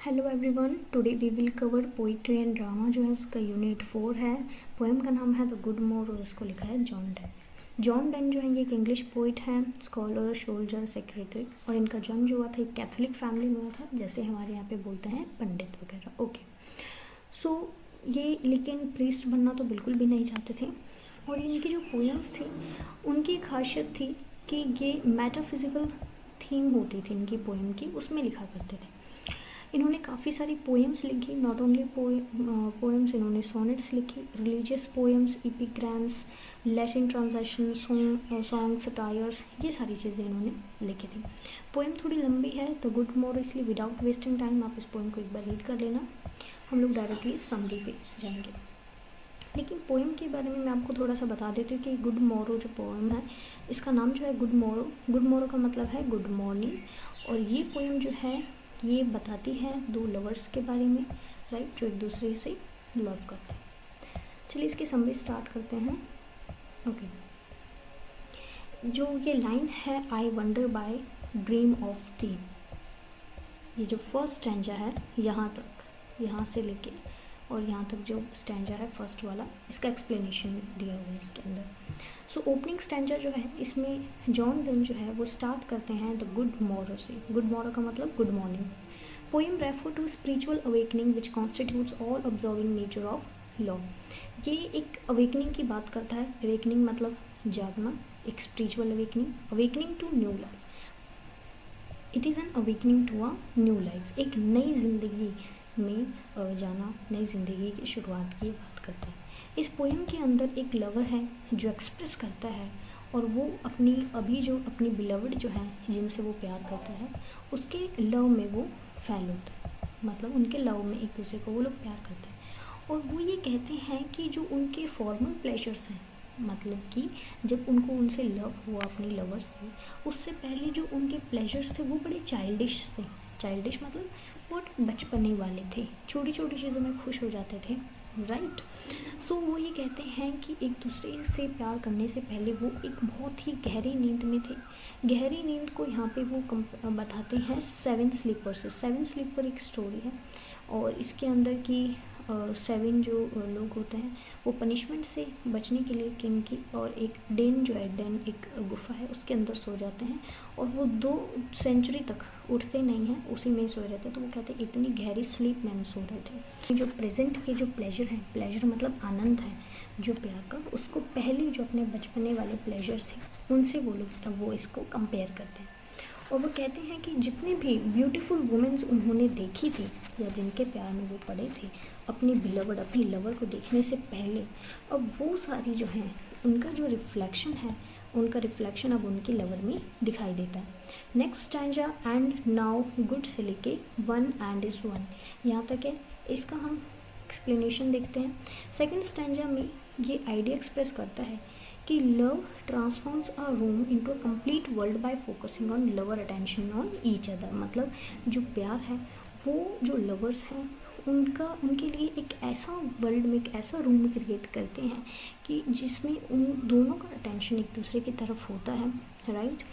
Hello everyone, today we will cover poetry and drama जो है उसका यूनिट 4 है। पोएम का नाम है द गुड मोर और उसको लिखा है जॉन डेन। जॉन डेन जो है ये एक इंग्लिश पोइट हैं, स्कॉलर, सोल्जर, सेक्रेटरी, और इनका जन्म जो हुआ था एक कैथोलिक फैमिली में हुआ था, जैसे हमारे यहाँ पे बोलते हैं पंडित वगैरह। ओके, सो ये लेकिन प्रीस्ट बनना तो बिल्कुल भी नहीं चाहते थे, और इनकी जो पोएम्स थी उनकी खासियत थी कि ये मेटाफिजिकल थीम होती थी इनकी पोएम की, उसमें लिखा करते थे। इन्होंने काफ़ी सारी पोएम्स लिखी, नॉट ओनली पोएम्स, इन्होंने सोनेट्स लिखी, religious poems, epigrams, Latin translation, song, satires, ये सारी चीज़ें इन्होंने लिखी थी। पोएम थोड़ी लंबी है तो गुड मोर, इसलिए विदाउट वेस्टिंग टाइम आप इस पोएम को एक बार रीड कर लेना। हम लोग डायरेक्टली समरी पे जाएंगे, लेकिन पोएम के बारे में मैं आपको थोड़ा सा बता देती हूँ कि गुड मोरो जो पोएम है इसका नाम जो है गुड मोरो का मतलब है गुड मॉर्निंग। और ये पोएम जो है ये बताती है दो लवर्स के बारे में, राइट, जो एक दूसरे से लव करते हैं। चलिए इसकी समरी स्टार्ट करते हैं। ओके, जो ये लाइन है, I wonder bye dream of थी, ये जो फर्स्ट स्टैंजा है यहाँ तक, यहाँ से लेके और यहाँ तक जो स्टैंजा है फर्स्ट वाला, इसका एक्सप्लेनेशन दिया हुआ है इसके अंदर। सो ओपनिंग स्टैंजा जो है इसमें जॉन डेन जो है वो स्टार्ट करते हैं द गुड मोरो से। गुड मोरो का मतलब good morning. Poem refer to spiritual awakening which constitutes all observing nature of love. ये एक अवेकनिंग की बात करता है। अवेकनिंग मतलब जागना, एक spiritual awakening to new life. It is an awakening to a new life, एक नई जिंदगी में जाना, नई ज़िंदगी की शुरुआत की बात करता है। इस पोएम के अंदर एक लवर है जो एक्सप्रेस करता है, और वो अपनी बिलवड जो है जिनसे वो प्यार करता है उसके लव में वो फेल होता है, मतलब उनके लव में एक दूसरे को वो लोग प्यार करते हैं। और वो ये कहते हैं कि जो उनके फॉर्मल प्लेजर्स हैं, मतलब कि जब उनको उनसे लव हुआ अपने लवर से, उससे पहले जो उनके प्लेजर्स थे वो बड़े चाइल्डिश थे। चाइल्डिश मतलब बहुत बचपने वाले थे, छोटी छोटी चीज़ों में खुश हो जाते थे, राइट। सो वो ये कहते हैं कि एक दूसरे से प्यार करने से पहले वो एक बहुत ही गहरी नींद में थे। गहरी नींद को यहाँ पे वो बताते हैं सेवन स्लीपर से। सेवन स्लीपर एक स्टोरी है, और इसके अंदर की 7 जो लोग होते हैं वो पनिशमेंट से बचने के लिए किंग की, और एक डेन जो है, डेन एक गुफा है उसके अंदर सो जाते हैं, और वो 2 सेंचुरी तक उठते नहीं हैं, उसी में सोए रहते हैं। तो वो कहते हैं इतनी गहरी स्लीप में हम सो रहे थे। जो प्रेजेंट के जो प्लेजर हैं, प्लेजर मतलब आनंद है जो प्यार का, उसको पहले जो अपने बचपने वाले प्लेजर थे उनसे वो लोग वो इसको कंपेयर करते हैं। और वो कहते हैं कि जितनी भी ब्यूटीफुल वुमेन्स उन्होंने देखी थी या जिनके प्यार में वो पड़े थे अपनी बिलवड, अपनी लवर को देखने से पहले, अब वो सारी जो हैं उनका जो रिफ्लेक्शन है, उनका रिफ्लेक्शन अब उनकी लवर में दिखाई देता है। Next stanza, and now good से लेके 1 एंड इज़ 1, यहाँ तक है। इसका हम एक्सप्लेनेशन देखते हैं। सेकेंड स्टैंजा में ये आइडिया एक्सप्रेस करता है कि love transforms a room into a complete world by focusing on lover attention on each other. मतलब जो प्यार है वो जो लवर्स हैं उनके लिए एक ऐसा वर्ल्ड में, एक ऐसा रूम क्रिएट करते हैं कि जिसमें उन दोनों का अटेंशन एक दूसरे की तरफ होता है, राइट।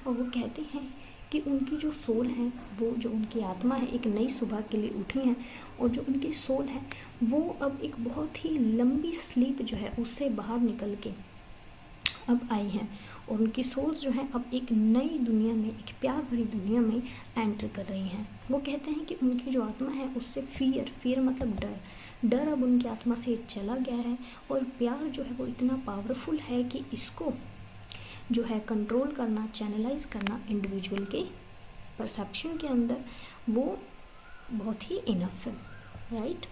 और वो कहते हैं कि उनकी जो सोल है, वो जो उनकी आत्मा है, एक नई सुबह के लिए उठी हैं, और जो उनकी सोल है वो अब एक बहुत ही लंबी स्लीप जो है उससे बाहर निकल के अब आई हैं, और उनकी सोल्स जो हैं अब एक नई दुनिया में, एक प्यार भरी दुनिया में एंटर कर रही हैं। वो कहते हैं कि उनकी जो आत्मा है उससे फियर मतलब डर अब उनकी आत्मा से चला गया है, और प्यार जो है वो इतना पावरफुल है कि इसको जो है कंट्रोल करना, चैनलाइज करना इंडिविजुअल के परसेप्शन के अंदर वो बहुत ही इनफ है, राइट।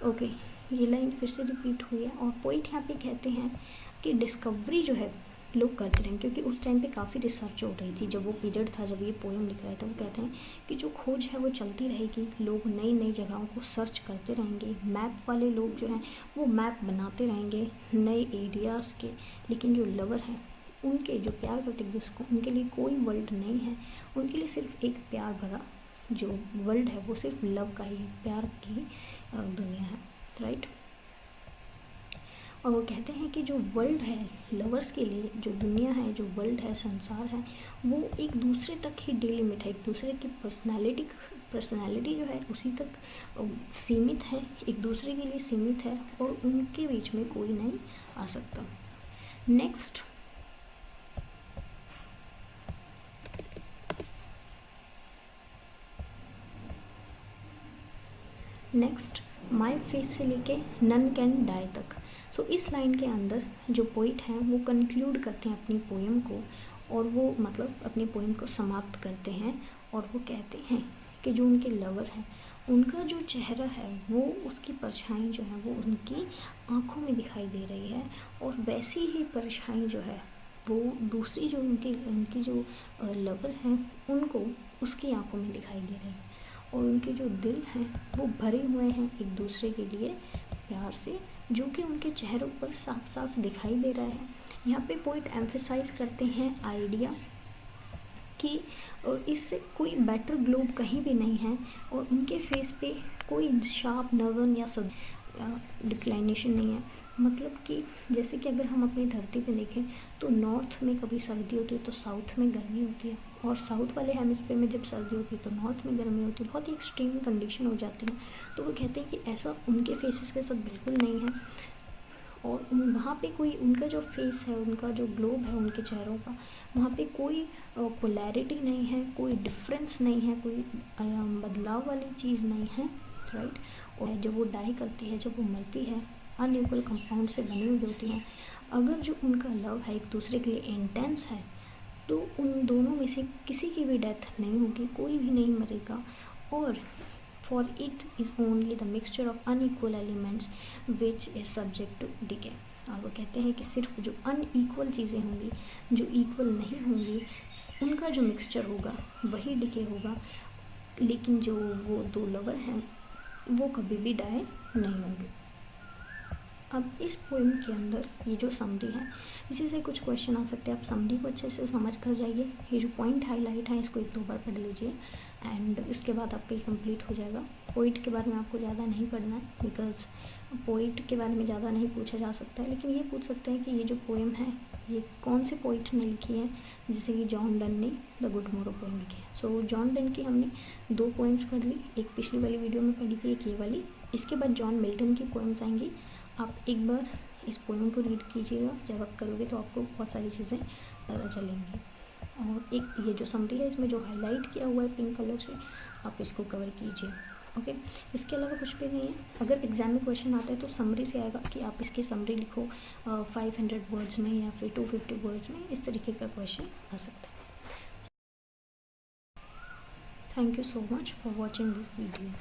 ओके, ये लाइन फिर से रिपीट हुई है, और पोइट यहाँ पे कहते हैं कि डिस्कवरी जो है लोग करते रहेंगे, क्योंकि उस टाइम पे काफ़ी रिसर्च हो रही थी, जब वो पीरियड था जब ये पोएम लिख रहे थे। वो कहते हैं कि जो खोज है वो चलती रहेगी, लोग नई नई जगहों को सर्च करते रहेंगे, मैप वाले लोग जो हैं वो मैप बनाते रहेंगे नए एरियाज़ के, लेकिन जो लवर हैं उनके जो प्यार करते एक दूसरे को, उनके लिए कोई वर्ल्ड नहीं है, उनके लिए सिर्फ एक प्यार भरा जो वर्ल्ड है वो सिर्फ लव का ही, प्यार की दुनिया है, राइट। और वो कहते हैं कि जो वर्ल्ड है लवर्स के लिए, जो दुनिया है, जो वर्ल्ड है, संसार है, वो एक दूसरे तक ही डिलिमिट है, एक दूसरे की पर्सनालिटी जो है उसी तक सीमित है, एक दूसरे के लिए सीमित है, और उनके बीच में कोई नहीं आ सकता। नेक्स्ट माई फेस से लेके नन कैन डाई तक। सो इस लाइन के अंदर जो पोइट हैं वो कंक्लूड करते हैं अपनी पोएम को, और वो मतलब अपनी पोएम को समाप्त करते हैं, और वो कहते हैं कि जो उनके लवर हैं उनका जो चेहरा है वो उसकी परछाई जो है वो उनकी आँखों में दिखाई दे रही है, और वैसी ही परछाई जो है वो दूसरी जो उनकी जो लवर हैं उनको उसकी आँखों में दिखाई दे रही है, और उनके जो दिल हैं वो भरे हुए हैं एक दूसरे के लिए प्यार से, जो कि उनके चेहरों पर साफ साफ दिखाई दे रहा है। यहाँ पे पोइट एम्फेसाइज करते हैं आइडिया कि इससे कोई बेटर ग्लोब कहीं भी नहीं है, और उनके फेस पे कोई शार्प नर्वन या सब डिक्लाइनेशन नहीं है। मतलब कि जैसे कि अगर हम अपनी धरती पे देखें तो नॉर्थ में कभी सर्दी होती है तो साउथ में गर्मी होती है, और साउथ वाले हेमिस्फीयर में जब सर्दी होती है तो नॉर्थ में गर्मी होती है, बहुत ही एक्सट्रीम कंडीशन हो जाती है। तो वो कहते हैं कि ऐसा उनके फेसेस के साथ बिल्कुल नहीं है, और वहाँ पे कोई उनका जो फेस है, उनका जो ग्लोब है उनके चेहरों का, वहाँ पे कोई पोलैरिटी नहीं है, कोई डिफरेंस नहीं है, कोई बदलाव वाली चीज़ नहीं है, राइट। और जब वो डाई करती है, जब वो मरती है, अनइक्वल कंपाउंड से बनी हुई होती हैं, अगर जो उनका लव है एक दूसरे के लिए इंटेंस है तो उन दोनों में से किसी की भी डेथ नहीं होगी, कोई भी नहीं मरेगा, और for it is only the mixture of unequal elements which is subject to decay. और वो कहते हैं कि सिर्फ जो अनइक्वल चीज़ें होंगी, जो इक्वल नहीं होंगी, उनका जो मिक्सचर होगा वही डिके होगा, लेकिन जो वो दो लवर हैं वो कभी भी डाई नहीं होंगे। अब इस पोएम के अंदर ये जो समरी है, इसी से कुछ क्वेश्चन आ सकते हैं, आप समरी को अच्छे से समझ कर जाइए। ये जो पॉइंट हाईलाइट है इसको 1-2 बार पढ़ लीजिए, एंड इसके बाद आपका ये कंप्लीट हो जाएगा। पोइट के बारे में आपको ज़्यादा नहीं पढ़ना है, बिकॉज पोइट के बारे में ज़्यादा नहीं पूछा जा सकता है, लेकिन ये पूछ सकते हैं कि ये जो पोएम है ये कौन से पोइट ने लिखी है, जैसे कि जॉन डन ने द गुड मोरो पोएम लिखी है। सो जॉन डन की हमने 2 पोएम्स पढ़ ली, एक पिछली वाली वीडियो में पढ़ी थी, एक ये वाली। इसके बाद जॉन मिल्टन की पोएम्स आएंगी। आप एक बार इस पोएम को रीड कीजिएगा, जब आप करोगे तो आपको बहुत सारी चीज़ें पता चलेंगी। और एक ये जो समरी है इसमें जो हाईलाइट किया हुआ है पिंक कलर से, आप इसको कवर कीजिए, ओके। इसके अलावा कुछ भी नहीं है। अगर एग्जाम में क्वेश्चन आता है तो समरी से आएगा कि आप इसकी समरी लिखो 500 वर्ड्स में या फिर 250 वर्ड्स में, इस तरीके का क्वेश्चन आ सकता है। Thank you so much for watching this video.